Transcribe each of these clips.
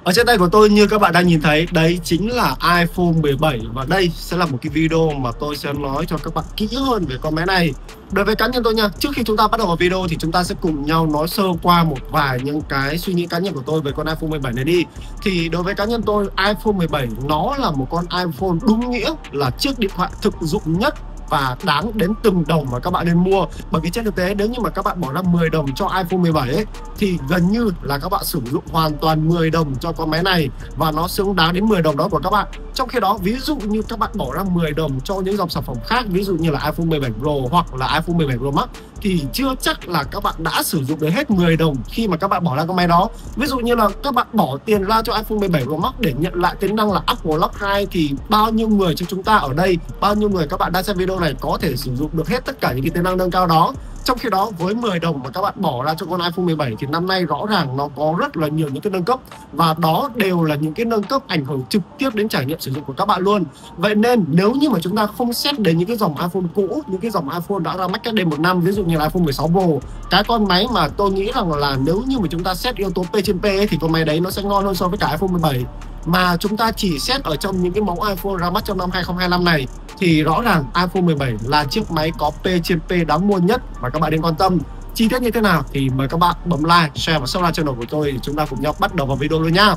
Ở trên tay của tôi như các bạn đang nhìn thấy, đấy chính là iPhone 17. Và đây sẽ là một cái video mà tôi sẽ nói cho các bạn kỹ hơn về con máy này. Đối với cá nhân tôi nha, trước khi chúng ta bắt đầu vào video thì chúng ta sẽ cùng nhau nói sơ qua một vài những cái suy nghĩ cá nhân của tôi về con iPhone 17 này đi. Thì đối với cá nhân tôi, iPhone 17 nó là một con iPhone đúng nghĩa là chiếc điện thoại thực dụng nhất và đáng đến từng đồng mà các bạn nên mua. Bởi vì trên thực tế nếu như mà các bạn bỏ ra 10 đồng cho iPhone 17 ấy, thì gần như là các bạn sử dụng hoàn toàn 10 đồng cho con máy này và nó xứng đáng đến 10 đồng đó của các bạn. Trong khi đó ví dụ như các bạn bỏ ra 10 đồng cho những dòng sản phẩm khác, ví dụ như là iPhone 17 Pro hoặc là iPhone 17 Pro Max, thì chưa chắc là các bạn đã sử dụng được hết 10 đồng khi mà các bạn bỏ ra con máy đó. Ví dụ như là các bạn bỏ tiền ra cho iPhone 17 Pro Max để nhận lại tính năng là Apple Lock 2, thì bao nhiêu người trong chúng ta ở đây, bao nhiêu người các bạn đang xem video này có thể sử dụng được hết tất cả những cái tính năng nâng cao đó. Trong khi đó với 10 đồng mà các bạn bỏ ra cho con iPhone 17 thì năm nay rõ ràng nó có rất là nhiều những cái nâng cấp, và đó đều là những cái nâng cấp ảnh hưởng trực tiếp đến trải nghiệm sử dụng của các bạn luôn. Vậy nên nếu như mà chúng ta không xét đến những cái dòng iPhone cũ, những cái dòng iPhone đã ra mắt cách đây 1 năm, ví dụ như là iPhone 16 Pro, cái con máy mà tôi nghĩ rằng là nếu như mà chúng ta xét yếu tố P trên P ấy, thì con máy đấy nó sẽ ngon hơn so với cả iPhone 17. Mà chúng ta chỉ xét ở trong những cái mẫu iPhone ra mắt trong năm 2025 này thì rõ ràng iPhone 17 là chiếc máy có P trên P đáng mua nhất và các bạn nên quan tâm. Chi tiết như thế nào thì mời các bạn bấm like, share và subscribe channel của tôi để chúng ta cùng nhau bắt đầu vào video luôn nhá.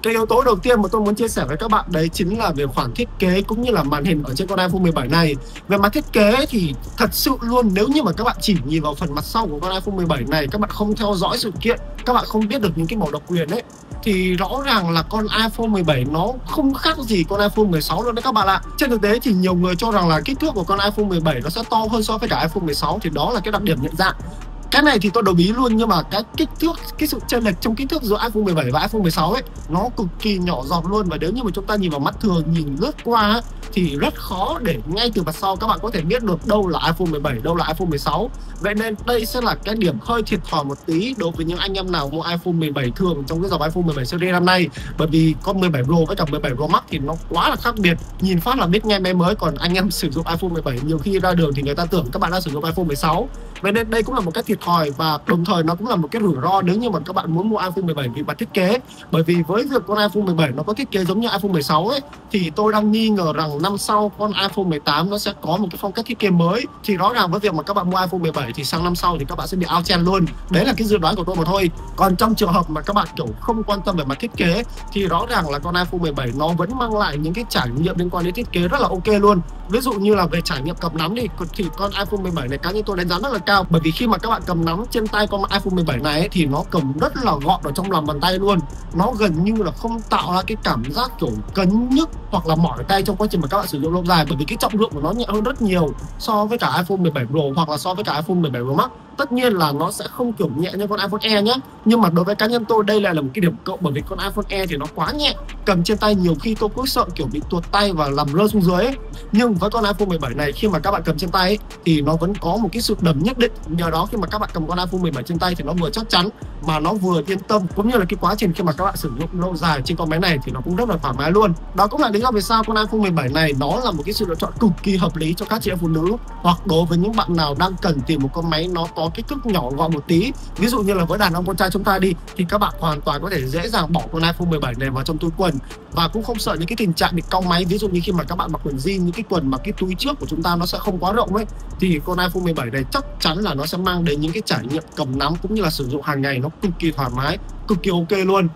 Cái yếu tố đầu tiên mà tôi muốn chia sẻ với các bạn đấy chính là về khoản thiết kế cũng như là màn hình ở trên con iPhone 17 này. Về mặt thiết kế thì thật sự luôn, nếu như mà các bạn chỉ nhìn vào phần mặt sau của con iPhone 17 này, các bạn không theo dõi sự kiện, các bạn không biết được những cái màu độc quyền ấy, thì rõ ràng là con iPhone 17 nó không khác gì con iPhone 16 luôn đấy các bạn ạ. Trên thực tế thì nhiều người cho rằng là kích thước của con iPhone 17 nó sẽ to hơn so với cả iPhone 16, thì đó là cái đặc điểm nhận dạng. Cái này thì tôi đồng ý luôn, nhưng mà cái kích thước, cái sự chênh lệch trong kích thước giữa iPhone 17 và iPhone 16 ấy nó cực kỳ nhỏ giọt luôn, và nếu như mà chúng ta nhìn vào mắt thường, nhìn lướt qua thì rất khó để ngay từ mặt sau các bạn có thể biết được đâu là iPhone 17, đâu là iPhone 16. Vậy nên đây sẽ là cái điểm hơi thiệt thòi một tí đối với những anh em nào mua iPhone 17 thường trong cái dòng iPhone 17 series năm nay, bởi vì con 17 Pro với cả 17 Pro Max thì nó quá là khác biệt, nhìn phát là biết ngay máy mới, còn anh em sử dụng iPhone 17 nhiều khi ra đường thì người ta tưởng các bạn đang sử dụng iPhone 16. Vậy nên đây cũng là một cái thiệt thòi, và đồng thời nó cũng là một cái rủi ro nếu như mà các bạn muốn mua iPhone 17 vì mặt thiết kế. Bởi vì với việc con iPhone 17 nó có thiết kế giống như iPhone 16 ấy, thì tôi đang nghi ngờ rằng năm sau con iPhone 18 nó sẽ có một cái phong cách thiết kế mới, thì rõ ràng với việc mà các bạn mua iPhone 17 thì sang năm sau thì các bạn sẽ bị out trend luôn. Đấy là cái dự đoán của tôi mà thôi. Còn trong trường hợp mà các bạn kiểu không quan tâm về mặt thiết kế thì rõ ràng là con iPhone 17 nó vẫn mang lại những cái trải nghiệm liên quan đến thiết kế rất là ok luôn. Ví dụ như là về trải nghiệm cầm nắm thì con iPhone 17 này cá nhân tôi đánh giá rất là cao, bởi vì khi mà các bạn cầm nắm trên tay con iPhone 17 này ấy, thì nó cầm rất là gọn ở trong lòng bàn tay luôn. Nó gần như là không tạo ra cái cảm giác kiểu cấn nhức hoặc là mỏi tay trong quá trình mà các bạn sử dụng lâu dài, bởi vì cái trọng lượng của nó nhẹ hơn rất nhiều so với cả iPhone 17 Pro hoặc là so với cả iPhone 17 Pro Max. Tất nhiên là nó sẽ không kiểu nhẹ như con iPhone Air nhé, nhưng mà đối với cá nhân tôi đây lại là một cái điểm cộng, bởi vì con iPhone Air thì nó quá nhẹ, cầm trên tay nhiều khi tôi cũng sợ kiểu bị tuột tay và làm rơi xuống dưới ấy. Nhưng với con iPhone 17 này khi mà các bạn cầm trên tay ấy, thì nó vẫn có một cái sự đầm nhất định. Nhờ đó khi mà các bạn cầm con iPhone 17 trên tay thì nó vừa chắc chắn mà nó vừa yên tâm, cũng như là cái quá trình khi mà các bạn sử dụng lâu dài trên con máy này thì nó cũng rất là thoải mái luôn. Đó cũng là lý do vì sao con iPhone 17 này nó là một cái sự lựa chọn cực kỳ hợp lý cho các chị em phụ nữ, hoặc đối với những bạn nào đang cần tìm một con máy nó có kích thước nhỏ gọn một tí. Ví dụ như là với đàn ông con trai chúng ta đi, thì các bạn hoàn toàn có thể dễ dàng bỏ con iPhone 17 này vào trong túi quần và cũng không sợ những cái tình trạng bị cong máy. Ví dụ như khi mà các bạn mặc quần jean, những cái quần mà cái túi trước của chúng ta nó sẽ không quá rộng ấy, thì con iPhone 17 này chắc chắn là nó sẽ mang đến những cái trải nghiệm cầm nắm cũng như là sử dụng hàng ngày nó cực kỳ thoải mái, cực kỳ ok luôn.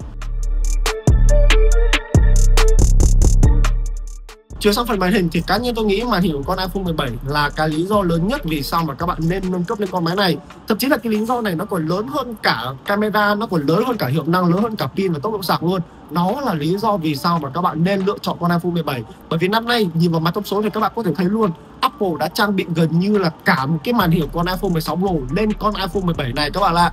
Chuyển sang phần màn hình thì cá nhân tôi nghĩ màn hình của con iPhone 17 là cái lý do lớn nhất vì sao mà các bạn nên nâng cấp lên con máy này. Thậm chí là cái lý do này nó còn lớn hơn cả camera, nó còn lớn hơn cả hiệu năng, lớn hơn cả pin và tốc độ sạc luôn. Nó là lý do vì sao mà các bạn nên lựa chọn con iPhone 17. Bởi vì năm nay nhìn vào mặt thông số thì các bạn có thể thấy luôn, Apple đã trang bị gần như là cả một cái màn hình của con iPhone 16 Pro lên con iPhone 17 này các bạn ạ.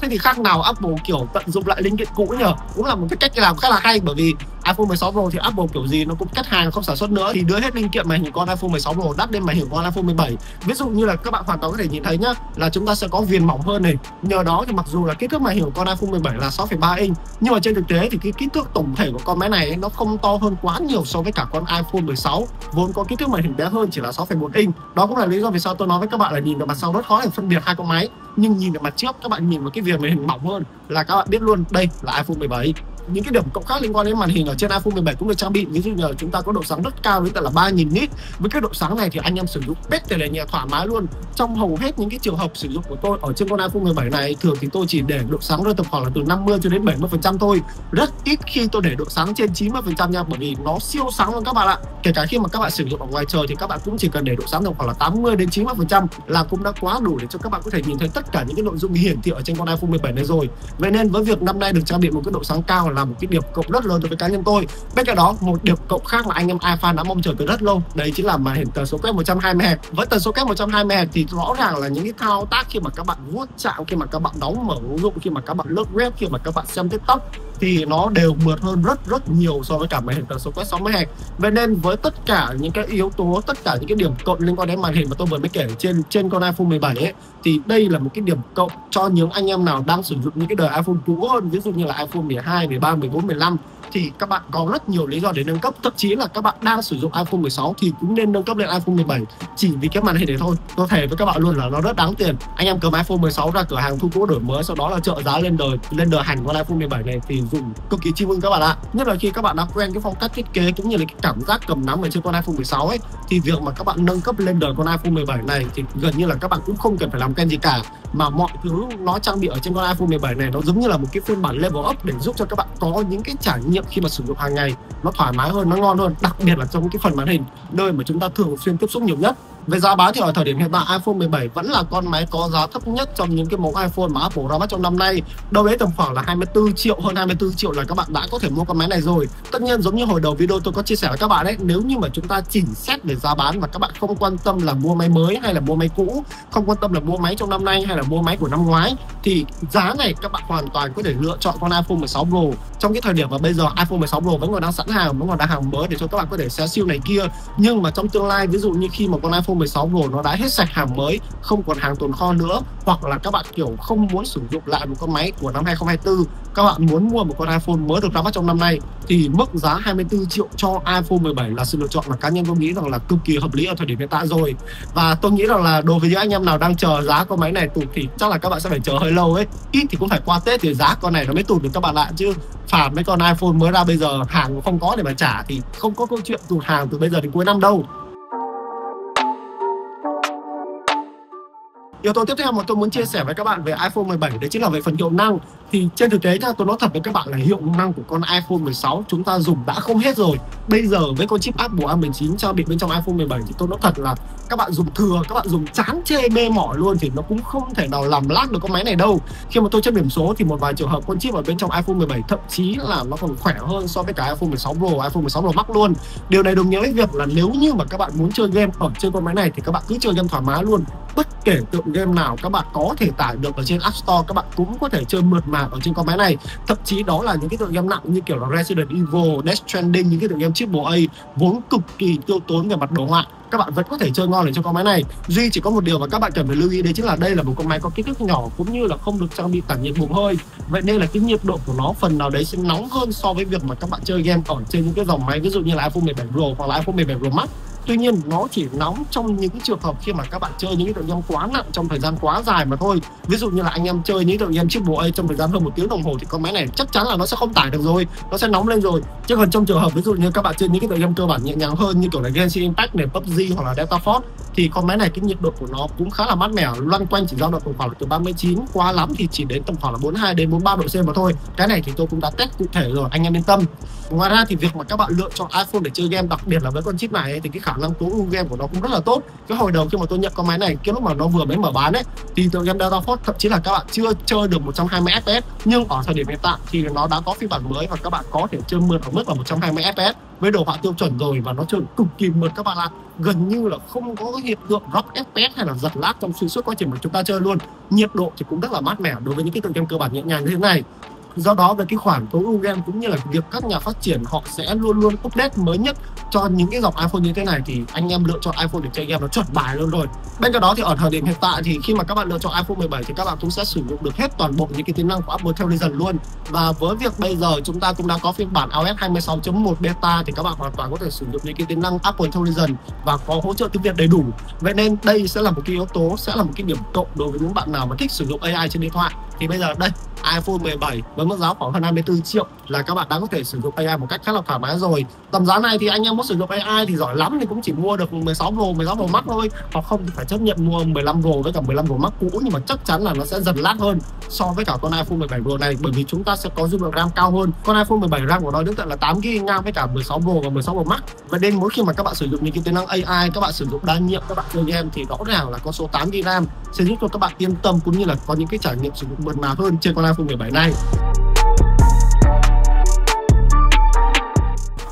Thế thì khác nào Apple kiểu tận dụng lại linh kiện cũ nhờ, cũng là một cái cách làm khá là hay, bởi vì iPhone 16 Pro thì Apple kiểu gì nó cũng cắt hàng không sản xuất nữa, thì đưa hết linh kiện màn hình con iPhone 16 Pro đắt lên màn hình con iPhone 17. Ví dụ như là các bạn hoàn toàn có thể nhìn thấy nhá, là chúng ta sẽ có viền mỏng hơn này. Nhờ đó thì mặc dù là kích thước màn hình của con iPhone 17 là 6,3 inch, nhưng mà trên thực tế thì cái kích thước tổng thể của con máy này nó không to hơn quá nhiều so với cả con iPhone 16 vốn có kích thước màn hình bé hơn chỉ là 6,1 inch. Đó cũng là lý do vì sao tôi nói với các bạn là nhìn vào mặt sau rất khó để phân biệt hai con máy, nhưng nhìn vào mặt trước các bạn nhìn vào cái viền màn hình mỏng hơn là các bạn biết luôn đây là iPhone 17. Những cái điểm cộng khác liên quan đến màn hình ở trên iPhone 17 cũng được trang bị, ví dụ như là chúng ta có độ sáng rất cao đến tận là 3000 nit. Với cái độ sáng này thì anh em sử dụng bét để nhẹ thoải mái luôn. Trong hầu hết những cái trường hợp sử dụng của tôi ở trên con iPhone 17 này, thường thì tôi chỉ để độ sáng rơi tầm khoảng là từ 50 cho đến 70% thôi. Rất ít khi tôi để độ sáng trên 90% nha, bởi vì nó siêu sáng luôn các bạn ạ. Kể cả khi mà các bạn sử dụng ở ngoài trời thì các bạn cũng chỉ cần để độ sáng tầm khoảng là 80 đến 90% là cũng đã quá đủ để cho các bạn có thể nhìn thấy tất cả những cái nội dung hiển thị ở trên con iPhone 17 này rồi. Vậy nên với việc năm nay được trang bị một cái độ sáng cao là một cái điểm cộng rất lớn đối với cá nhân tôi. Bên cạnh đó, một điểm cộng khác là anh em iPhone đã mong chờ từ rất lâu, đấy chính là màn hình tần số quét 120Hz. Với tần số quét 120Hz thì rõ ràng là những cái thao tác khi mà các bạn vuốt chạm, khi mà các bạn đóng mở ứng dụng, khi mà các bạn lướt web, khi mà các bạn xem TikTok thì nó đều mượt hơn rất nhiều so với cả màn hình tần số quét 60Hz. Vậy nên với tất cả những cái yếu tố, tất cả những cái điểm cộng liên quan đến màn hình mà tôi vừa mới kể trên con iPhone 17 ấy, thì đây là một cái điểm cộng cho những anh em nào đang sử dụng những cái đời iPhone cũ hơn, ví dụ như là iPhone 12, 13, 14, 15 thì các bạn có rất nhiều lý do để nâng cấp. Thậm chí là các bạn đang sử dụng iPhone 16 thì cũng nên nâng cấp lên iPhone 17 chỉ vì cái màn hình này thôi. Tôi thề với các bạn luôn là nó rất đáng tiền. Anh em cầm iPhone 16 ra cửa hàng thu cũ đổi mới, sau đó là trợ giá lên đời hành con iPhone 17 này thì dùng cực kỳ chi mừng các bạn ạ. Nhất là khi các bạn đã quen cái phong cách thiết kế cũng như là cái cảm giác cầm nắm ở trên con iPhone 16 ấy, thì việc mà các bạn nâng cấp lên đời con iPhone 17 này thì gần như là các bạn cũng không cần phải làm quen gì cả, mà mọi thứ nó trang bị ở trên con iPhone 17 này nó giống như là một cái phiên bản level up để giúp cho các bạn có những cái trải nghiệm khi mà sử dụng hàng ngày nó thoải mái hơn, nó ngon hơn, đặc biệt là trong cái phần màn hình nơi mà chúng ta thường xuyên tiếp xúc nhiều nhất. Về giá bán thì ở thời điểm hiện tại iPhone 17 vẫn là con máy có giá thấp nhất trong những cái mẫu iPhone mà Apple ra mắt trong năm nay. Đâu đấy tầm khoảng là 24 triệu, hơn 24 triệu là các bạn đã có thể mua con máy này rồi. Tất nhiên giống như hồi đầu video tôi có chia sẻ với các bạn ấy, nếu như mà chúng ta chỉ xét về giá bán và các bạn không quan tâm là mua máy mới hay là mua máy cũ, không quan tâm là mua máy trong năm nay hay là mua máy của năm ngoái, thì giá này các bạn hoàn toàn có thể lựa chọn con iPhone 16 Pro trong cái thời điểm mà bây giờ iPhone 16 Pro vẫn còn đang sẵn hàng, vẫn còn đang hàng mới để cho các bạn có thể xé siêu này kia. Nhưng mà trong tương lai, ví dụ như khi mà con iPhone 16 Pro nó đã hết sạch hàng mới, không còn hàng tồn kho nữa, hoặc là các bạn kiểu không muốn sử dụng lại một con máy của năm 2024, các bạn muốn mua một con iPhone mới được ra mắt trong năm nay, thì mức giá 24 triệu cho iPhone 17 là sự lựa chọn mà cá nhân tôi nghĩ rằng là cực kỳ hợp lý ở thời điểm hiện tại rồi. Và tôi nghĩ rằng là đối với những anh em nào đang chờ giá con máy này tụt thì chắc là các bạn sẽ phải chờ hơi lâu ấy, ít thì cũng phải qua Tết thì giá con này nó mới tụt được các bạn ạ, chứ phàm mấy con iPhone mới ra bây giờ hàng không có để mà trả thì không có câu chuyện tụt hàng từ bây giờ đến cuối năm đâu. Yếu tố tiếp theo mà tôi muốn chia sẻ với các bạn về iPhone 17 đấy chính là về phần hiệu năng. Thì trên thực tế tôi nói thật với các bạn là hiệu năng của con iPhone 16 chúng ta dùng đã không hết rồi. Bây giờ với con chip Apple A19 trang bị bên trong iPhone 17 thì tôi nói thật là các bạn dùng thừa, các bạn dùng chán chê mê mỏi luôn thì nó cũng không thể nào làm lag được con máy này đâu. Khi mà tôi check điểm số thì một vài trường hợp con chip ở bên trong iPhone 17 thậm chí là nó còn khỏe hơn so với cả iPhone 16 Pro, iPhone 16 Pro Max luôn. Điều này đồng nghĩa với việc là nếu như mà các bạn muốn chơi game ở trên con máy này thì các bạn cứ chơi game thoải mái luôn. Bất kể tựa game nào các bạn có thể tải được ở trên App Store, các bạn cũng có thể chơi mượt mà ở trên con máy này. Thậm chí đó là những cái tựa game nặng như kiểu là Resident Evil, Death Stranding, những cái tựa game AAA vốn cực kỳ tiêu tốn về mặt đồ họa, các bạn vẫn có thể chơi ngon ở trên con máy này. Duy chỉ có một điều mà các bạn cần phải lưu ý đấy chính là đây là một con máy có kích thước nhỏ cũng như là không được trang bị tản nhiệt bùng hơi. Vậy nên là cái nhiệt độ của nó phần nào đấy sẽ nóng hơn so với việc mà các bạn chơi game ở trên những cái dòng máy ví dụ như là iPhone 17 Pro hoặc là iPhone 17 Pro Max. Tuy nhiên nó chỉ nóng trong những cái trường hợp khi mà các bạn chơi những cái tựa game quá nặng trong thời gian quá dài mà thôi. Ví dụ như là anh em chơi những tựa game AAA trong thời gian hơn 1 tiếng đồng hồ thì con máy này chắc chắn là nó sẽ không tải được rồi, nó sẽ nóng lên rồi. Chứ còn trong trường hợp ví dụ như các bạn chơi những cái tựa game cơ bản nhẹ nhàng hơn như kiểu là Genshin Impact này, PUBG hoặc là Delta Force thì con máy này cái nhiệt độ của nó cũng khá là mát mẻ, loanh quanh chỉ dao động khoảng từ 39, quá lắm thì chỉ đến tầm khoảng là 42 đến 43 độ C mà thôi. Cái này thì tôi cũng đã test cụ thể rồi, anh em yên tâm. Ngoài ra thì việc mà các bạn lựa chọn iPhone để chơi game, đặc biệt là với con chip này ấy, thì cái khả năng tối ưu game của nó cũng rất là tốt. Cái hồi đầu khi mà tôi nhận con máy này, cái lúc mà nó vừa mới mở bán ấy, thì tựa game Delta Force thậm chí là các bạn chưa chơi được 120 FPS, nhưng ở thời điểm hiện tại thì nó đã có phiên bản mới và các bạn có thể chơi mượt ở mức là 120 FPS với đồ họa tiêu chuẩn rồi, và nó chơi cực kỳ mượt các bạn ạ. Gần như là không có hiện tượng drop FPS hay là giật lag trong xuyên suốt quá trình mà chúng ta chơi luôn. Nhiệt độ thì cũng rất là mát mẻ đối với những cái tựa game cơ bản nhẹ nhàng như thế này. Do đó về cái khoản tối ưu game cũng như là việc các nhà phát triển họ sẽ luôn luôn update mới nhất cho những cái dòng iPhone như thế này, thì anh em lựa chọn iPhone để chơi game nó chuẩn bài luôn rồi. Bên cạnh đó thì ở thời điểm hiện tại thì khi mà các bạn lựa chọn iPhone 17 thì các bạn cũng sẽ sử dụng được hết toàn bộ những cái tính năng của Apple Intelligence luôn. Và với việc bây giờ chúng ta cũng đã có phiên bản iOS 26.1 beta thì các bạn hoàn toàn có thể sử dụng những cái tính năng Apple Intelligence và có hỗ trợ tiếng Việt đầy đủ. Vậy nên đây sẽ là một cái yếu tố, sẽ là một cái điểm cộng đối với những bạn nào mà thích sử dụng AI trên điện thoại. Thì bây giờ đây, iPhone 17 với mức giá khoảng hơn 24 triệu là các bạn đã có thể sử dụng AI một cách khá là thoải mái rồi. Tầm giá này thì anh em muốn sử dụng AI thì giỏi lắm thì cũng chỉ mua được 16 Pro Max thôi, hoặc không thì phải chấp nhận mua 15 Pro với cả 15 Pro Max cũ, nhưng mà chắc chắn là nó sẽ dần lag hơn so với cả con iPhone 17 Pro này, bởi vì chúng ta sẽ có dung lượng RAM cao hơn. Con iPhone 17 RAM của nó đến tận là 8GB ngang với cả 16 Pro và 16 Pro Max. Và đến mỗi khi mà các bạn sử dụng những cái tính năng AI, các bạn sử dụng đa nhiệm, các bạn chơi game thì rõ ràng là con số 8GB RAM sẽ giúp cho các bạn yên tâm cũng như là có những cái trải nghiệm sử dụng mượt mà hơn trên con iPhone 17 này.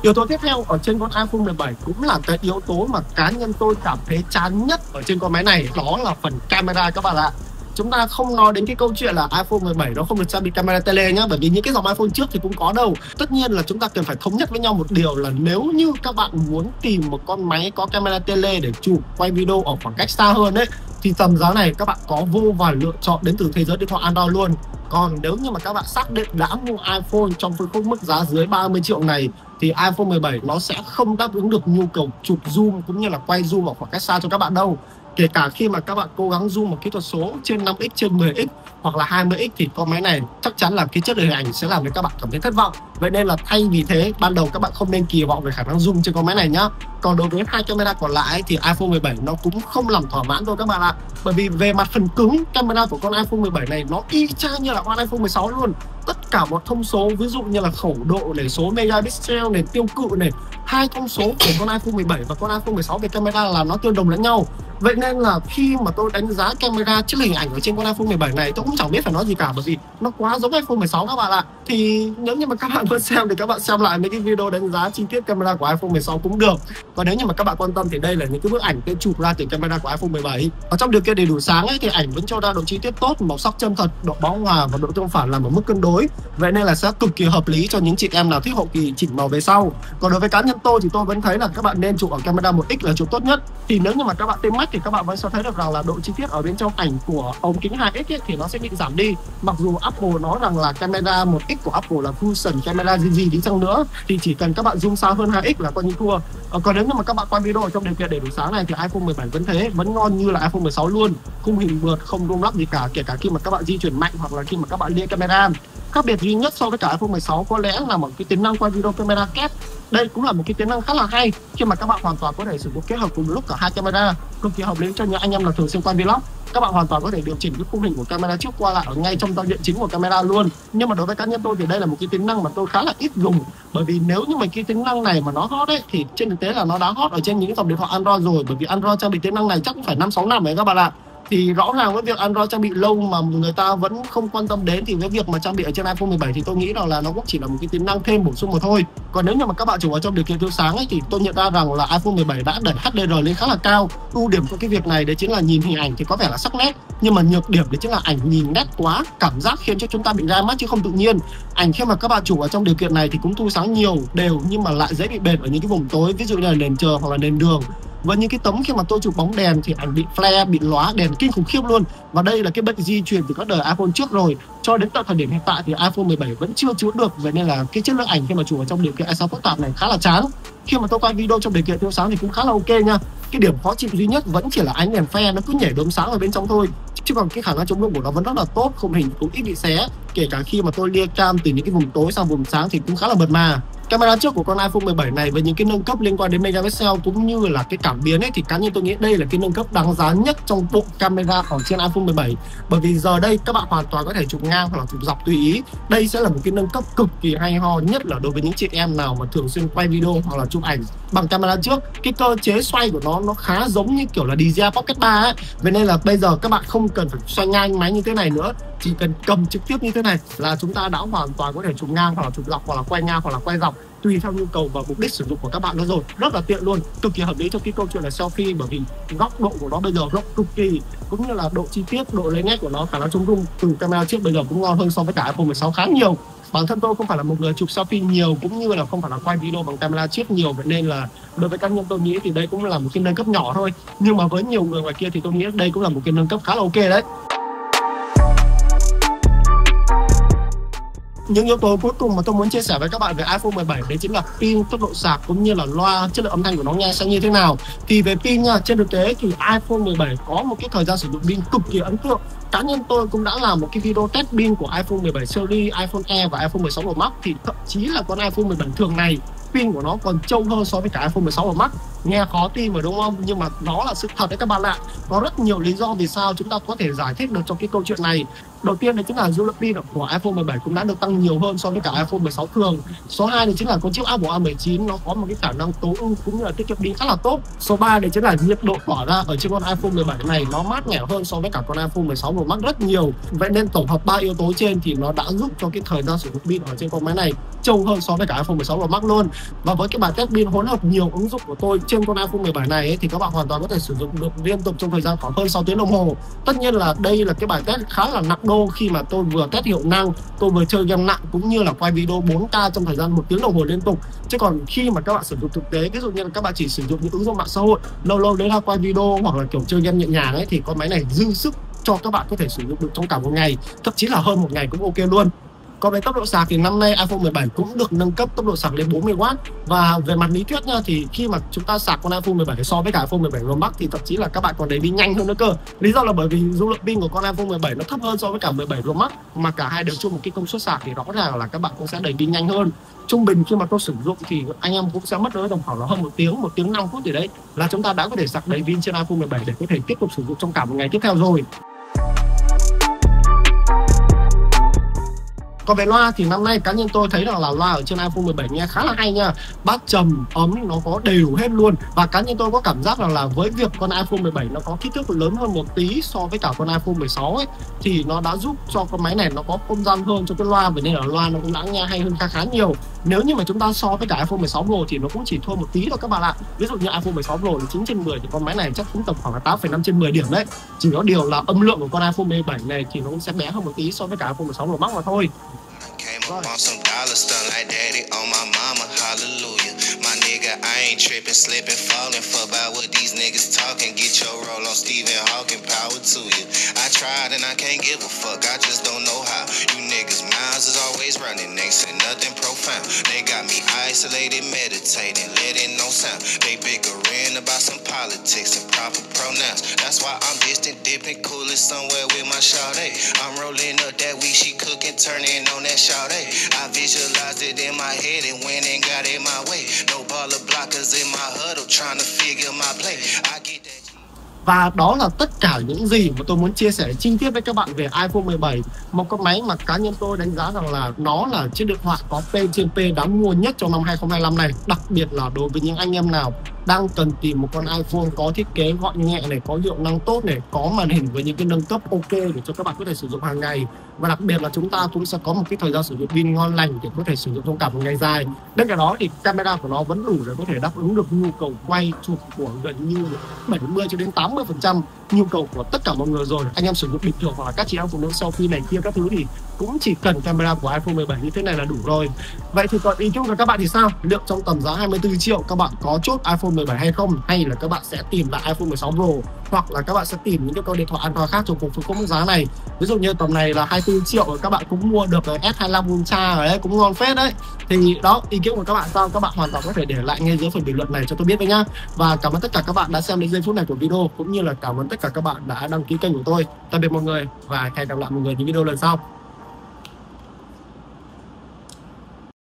Yếu tố tiếp theo ở trên con iPhone 17 cũng là cái yếu tố mà cá nhân tôi cảm thấy chán nhất ở trên con máy này, đó là phần camera các bạn ạ. Chúng ta không nói đến cái câu chuyện là iPhone 17 nó không được trang bị camera tele nhá, bởi vì những cái dòng iPhone trước thì cũng có đâu. Tất nhiên là chúng ta cần phải thống nhất với nhau một điều là nếu như các bạn muốn tìm một con máy có camera tele để chụp quay video ở khoảng cách xa hơn ấy, thì tầm giá này các bạn có vô vàn lựa chọn đến từ thế giới điện thoại Android luôn. Còn nếu như mà các bạn xác định đã mua iPhone trong phân khúc mức giá dưới 30 triệu này thì iPhone 17 nó sẽ không đáp ứng được nhu cầu chụp zoom cũng như là quay zoom ở khoảng cách xa cho các bạn đâu. Kể cả khi mà các bạn cố gắng zoom một kỹ thuật số trên 5x trên 10x hoặc là 20x thì con máy này chắc chắn là cái chất lượng hình ảnh sẽ làm cho các bạn cảm thấy thất vọng. Vậy nên là thay vì thế, ban đầu các bạn không nên kỳ vọng về khả năng zoom trên con máy này nhá. Còn đối với hai camera còn lại thì iPhone 17 nó cũng không làm thỏa mãn thôi các bạn ạ. Bởi vì về mặt phần cứng, camera của con iPhone 17 này nó y chang như là con iPhone 16 luôn. Tất cả mọi thông số, ví dụ như là khẩu độ này, số megapixel này, tiêu cự này, hai thông số của con iPhone 17 và con iPhone 16 về camera là nó tương đồng lẫn nhau. Vậy nên là khi mà tôi đánh giá camera chất lượng hình ảnh ở trên con iPhone 17 này, tôi cũng chẳng biết phải nói gì cả, bởi vì nó quá giống iPhone 16 các bạn ạ. Thì nếu như mà các bạn muốn xem thì các bạn xem lại mấy cái video đánh giá chi tiết camera của iPhone 16 cũng được. Còn nếu như mà các bạn quan tâm thì đây là những cái bức ảnh tôi chụp ra từ camera của iPhone 17. Ở trong điều kiện đầy đủ sáng ấy thì ảnh vẫn cho ra độ chi tiết tốt, màu sắc chân thật, độ bão hòa và độ tương phản làm ở mức cân đối. Vậy nên là sẽ cực kỳ hợp lý cho những chị em nào thích hậu kỳ chỉnh màu về sau. Còn đối với cá nhân tôi thì tôi vẫn thấy là các bạn nên chụp ở camera 1x là chụp tốt nhất. Thì nếu như mà các bạn tên Mac thì các bạn vẫn sẽ thấy được rằng là độ chi tiết ở bên trong ảnh của ống kính 2x ấy, thì nó sẽ bị giảm đi. Mặc dù Apple nói rằng là camera 1x của Apple là Fusion camera gì đi chăng nữa thì chỉ cần các bạn zoom xa hơn 2x là coi như thua. Còn nếu như mà các bạn quay video ở trong điều kiện đầy đủ sáng này thì iPhone 17 vẫn thế, vẫn ngon như là iPhone 16 luôn. Khung hình mượt, không rung lắc gì cả, kể cả khi mà các bạn di chuyển mạnh hoặc là khi mà các bạn lia camera. Khác biệt duy nhất so với cả iPhone 16 có lẽ là một cái tính năng quay video camera kép. Đây cũng là một cái tính năng khá là hay khi mà các bạn hoàn toàn có thể sử dụng kết hợp cùng lúc cả hai camera, cực kỳ hợp lý cho những anh em là thường xuyên quay vlog. Các bạn hoàn toàn có thể điều chỉnh cái khung hình của camera trước qua lại ở ngay trong giao diện chính của camera luôn. Nhưng mà đối với cá nhân tôi thì đây là một cái tính năng mà tôi khá là ít dùng, bởi vì nếu như mà cái tính năng này mà nó hot ấy thì trên thực tế là nó đã hot ở trên những dòng điện thoại Android rồi, bởi vì Android trang bị tính năng này chắc cũng phải 5-6 năm rồi các bạn ạ. Thì rõ ràng với việc Android trang bị lâu mà người ta vẫn không quan tâm đến, thì với việc mà trang bị ở trên iPhone 17 thì tôi nghĩ là nó cũng chỉ là một cái tính năng thêm bổ sung mà thôi. Còn nếu như mà các bạn chủ ở trong điều kiện thiếu sáng ấy thì tôi nhận ra rằng là iPhone 17 đã đẩy HDR lên khá là cao. Ưu điểm của cái việc này đấy chính là nhìn hình ảnh thì có vẻ là sắc nét, nhưng mà nhược điểm đấy chính là ảnh nhìn nét quá, cảm giác khiến cho chúng ta bị gai mắt chứ không tự nhiên. Ảnh khi mà các bạn chủ ở trong điều kiện này thì cũng thu sáng nhiều, đều nhưng mà lại dễ bị bệt ở những cái vùng tối, ví dụ như là nền trời hoặc là nền đường. Với những cái tấm khi mà tôi chụp bóng đèn thì ảnh bị flare, bị lóa đèn kinh khủng khiếp luôn. Và đây là cái bệnh di truyền từ các đời iPhone trước rồi. Cho đến tận thời điểm hiện tại thì iPhone 17 vẫn chưa chữa được. Vậy nên là cái chất lượng ảnh khi mà chụp ở trong điều kiện ánh sáng phức tạp này khá là chán. Khi mà tôi quay video trong điều kiện thiếu sáng thì cũng khá là ok nha. Cái điểm khó chịu duy nhất vẫn chỉ là ánh đèn phe nó cứ nhảy đốm sáng ở bên trong thôi. Chứ còn cái khả năng chống đụng của nó vẫn rất là tốt, khung hình cũng ít bị xé. Kể cả khi mà tôi lia cam từ những cái vùng tối sang vùng sáng thì cũng khá là mượt mà. Camera trước của con iPhone 17 này với những cái nâng cấp liên quan đến megapixel cũng như là cái cảm biến ấy thì cá nhân tôi nghĩ đây là cái nâng cấp đáng giá nhất trong bộ camera ở trên iPhone 17. Bởi vì giờ đây các bạn hoàn toàn có thể chụp ngang hoặc là chụp dọc tùy ý. Đây sẽ là một cái nâng cấp cực kỳ hay ho, nhất là đối với những chị em nào mà thường xuyên quay video hoặc là chụp ảnh bằng camera trước. Cái cơ chế xoay của nó khá giống như kiểu là DJI Pocket 3 ấy. Vậy nên là bây giờ các bạn không cần phải xoay ngang máy như thế này nữa, chỉ cần cầm trực tiếp như thế này là chúng ta đã hoàn toàn có thể chụp ngang hoặc là chụp dọc hoặc là quay ngang hoặc là quay dọc. tùy theo nhu cầu và mục đích sử dụng của các bạn nữa rồi. Rất là tiện luôn, cực kỳ hợp lý trong cái câu chuyện là selfie, bởi vì góc độ của nó bây giờ rộng cực kỳ, cũng như là độ chi tiết, độ lấy nét của nó, khả năng chống rung từ camera trước bây giờ cũng ngon hơn so với cả iPhone 16 khá nhiều. Bản thân tôi không phải là một người chụp selfie nhiều, cũng như là không phải là quay video bằng camera trước nhiều, vậy nên là đối với cá nhân tôi nghĩ thì đây cũng là một cái nâng cấp nhỏ thôi, nhưng mà với nhiều người ngoài kia thì tôi nghĩ đây cũng là một cái nâng cấp khá là ok đấy. Những yếu tố cuối cùng mà tôi muốn chia sẻ với các bạn về iPhone 17 đấy chính là pin, tốc độ sạc cũng như là loa, chất lượng âm thanh của nó nghe sẽ như thế nào. Thì về pin nha, trên thực tế thì iPhone 17 có một cái thời gian sử dụng pin cực kỳ ấn tượng. Cá nhân tôi cũng đã làm một cái video test pin của iPhone 17 series, iPhone Air và iPhone 16 Pro Max, thì thậm chí là con iPhone 17 thường này pin của nó còn trâu hơn so với cả iPhone 16 Pro Max. Nghe khó tin mà đúng không? Nhưng mà nó là sự thật đấy các bạn ạ. Có rất nhiều lý do vì sao chúng ta có thể giải thích được trong cái câu chuyện này. Đầu tiên đấy chính là dung lượng pin của iPhone 17 cũng đã được tăng nhiều hơn so với cả iPhone 16 thường. Số 2 đấy chính là con chip Apple A19 nó có một cái khả năng tối ưu cũng như là tiết kiệm pin khá là tốt. Số 3 đấy chính là nhiệt độ tỏa ra ở trên con iPhone 17 này nó mát mẻ hơn so với cả con iPhone 16 Pro Max rất nhiều. Vậy nên tổng hợp 3 yếu tố trên thì nó đã giúp cho cái thời gian sử dụng pin ở trên con máy này trâu hơn so với cả iPhone 16 Pro Max luôn. Và với cái bài test pin hỗn hợp nhiều ứng dụng của tôi trên con iPhone 17 này ấy, thì các bạn hoàn toàn có thể sử dụng được liên tục trong thời gian khoảng hơn 6 tiếng đồng hồ. Tất nhiên là đây là cái bài test khá là nặng đô khi mà tôi vừa test hiệu năng, tôi vừa chơi game nặng cũng như là quay video 4K trong thời gian 1 tiếng đồng hồ liên tục. Chứ còn khi mà các bạn sử dụng thực tế, ví dụ như là các bạn chỉ sử dụng những ứng dụng mạng xã hội, lâu lâu đấy là quay video hoặc là kiểu chơi game nhẹ nhàng ấy, thì con máy này dư sức cho các bạn có thể sử dụng được trong cả một ngày, thậm chí là hơn một ngày cũng ok luôn. Còn về tốc độ sạc thì năm nay iPhone 17 cũng được nâng cấp tốc độ sạc lên 40W. Và về mặt lý thuyết nha, thì khi mà chúng ta sạc con iPhone 17 so với cả iPhone 17 Pro Max thì thậm chí là các bạn còn đầy pin nhanh hơn nữa cơ. Lý do là bởi vì dung lượng pin của con iPhone 17 nó thấp hơn so với cả 17 Pro Max, mà cả hai đều chung một cái công suất sạc thì rõ ràng là các bạn cũng sẽ đầy pin nhanh hơn. Trung bình khi mà tôi sử dụng thì anh em cũng sẽ mất tới tầm khoảng là hơn 1 tiếng 5 phút gì đấy là chúng ta đã có thể sạc đầy pin trên iPhone 17 để có thể tiếp tục sử dụng trong cả một ngày tiếp theo rồi. Còn về loa thì năm nay cá nhân tôi thấy rằng là loa ở trên iPhone 17 nghe khá là hay nha. Bass trầm, ấm nó có đầy đủ hết luôn. Và cá nhân tôi có cảm giác rằng là với việc con iPhone 17 nó có kích thước lớn hơn một tí so với cả con iPhone 16 ấy, thì nó đã giúp cho con máy này nó có không gian hơn cho cái loa, vậy nên là loa nó cũng đã nghe hay hơn khá nhiều. Nếu như mà chúng ta so với cả iPhone 16 Pro thì nó cũng chỉ thua một tí thôi các bạn ạ. Ví dụ như iPhone 16 Pro là 9/10 thì con máy này chắc cũng tầm khoảng là 8,5/10 điểm đấy. Chỉ có điều là âm lượng của con iPhone 17 này thì nó cũng sẽ bé hơn một tí so với cả iPhone 16 Pro Max mà thôi. Came up on some dollar stunt like daddy on my mama, hallelujah. My nigga, I ain't tripping, slipping, falling for about what these niggas talking. Get your roll on Stephen Hawking, power to you. I tried and I can't give a fuck, I just don't know how. You niggas' mouths is always running, they say nothing profound. They got me isolated, meditating, letting no sound. They bickering about some politics and proper pronouns. That's why I'm distant, dipping, coolin' somewhere with my shawty. I'm rolling up that weed, she cooking, turning on that shawty. I visualized it in my head and went and got it my way. No baller blockers in my huddle trying to figure my play. I get that. Và đó là tất cả những gì mà tôi muốn chia sẻ chi tiết với các bạn về iPhone 17. Một con máy mà cá nhân tôi đánh giá rằng là nó là chiếc điện thoại có P trên P đáng mua nhất trong năm 2025 này. Đặc biệt là đối với những anh em nào đang cần tìm một con iPhone có thiết kế gọn nhẹ này, có hiệu năng tốt này, có màn hình với những cái nâng cấp ok để cho các bạn có thể sử dụng hàng ngày. Và đặc biệt là chúng ta cũng sẽ có một cái thời gian sử dụng pin ngon lành để có thể sử dụng trong cả một ngày dài. Bên cạnh đó thì camera của nó vẫn đủ để có thể đáp ứng được nhu cầu quay chụp của gần như 70 cho đến 80% nhu cầu của tất cả mọi người rồi. Anh em sử dụng bình thường hoặc là các chị em phụ nữ selfie này kia các thứ thì cũng chỉ cần camera của iPhone 17 như thế này là đủ rồi. Vậy thì còn ý kiến của các bạn thì sao? Liệu trong tầm giá 24 triệu các bạn có chốt iPhone 17 hay không? Hay là các bạn sẽ tìm lại iPhone 16 Pro? Hoặc là các bạn sẽ tìm những cái con điện thoại an toàn khác trong cùng phân khúc mức giá này? Ví dụ như tầm này là 24 triệu các bạn cũng mua được cái S25 Ultra ở đấy, cũng ngon phết đấy. Thì đó, ý kiến của các bạn sao? Các bạn hoàn toàn có thể để lại ngay dưới phần bình luận này cho tôi biết với nhá. Và cảm ơn tất cả các bạn đã xem đến giây phút này của video, cũng như là cảm ơn tất cả các bạn đã đăng ký kênh của tôi. Tạm biệt mọi người và hẹn gặp lại mọi người những video lần sau.